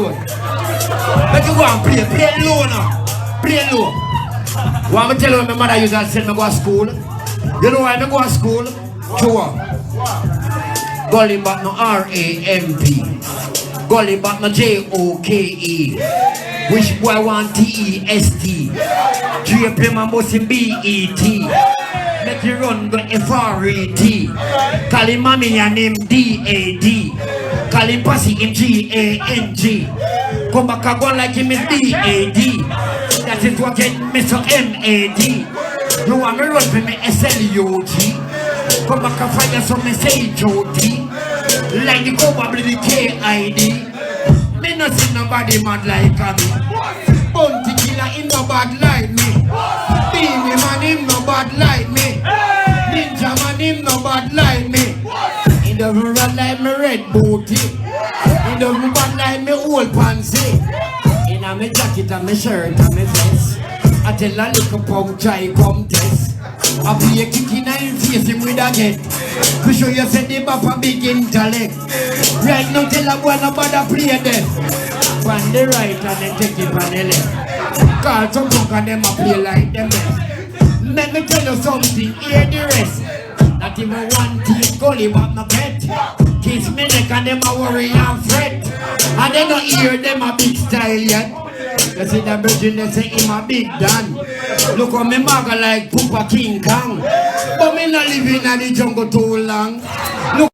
alone. Let you go and play low now. Play low. Want me tell you when my mother used to send me go to school? You know why I go to school? Sure. Gully back no R-A-M-P. Gully back no J-O-K-E. Which boy want T-E-S-T. J-P man must B-E-T. Make you run go F-R-E-T. Call him mommy and name D-A-D. Call him pussy him G-A-N-G. Come back and go like him is D-A-D. That is what get me so M-A-D. You want me run for me S-L-U-G. Come back and find us some message J-O-T. Like the cover the K-I-D. Me no see nobody mad like me. Bounty killer in no bad like me. Beanie man him no bad like me. Ninja man him no bad like me. He doesn't run like me red booty. He doesn't bad like me old pansy. In a me jacket and me shirt and me vest. I tell a little punk try come test. I be a kick in him face him with a net. To show you say the bapa big intellect. Right now tell a boy nobody play them. On the right and then take it on the left. Call some punk and them a play like them best. Let me tell you something, hear the rest. Not even one teeth gully but no pet. Kiss me neck and them a worry and fret. And they don't hear them a big style yet. You see the virgin they say him a big Dan. Look how me maga like Poopa King Kong. But me not living in the jungle too long. Look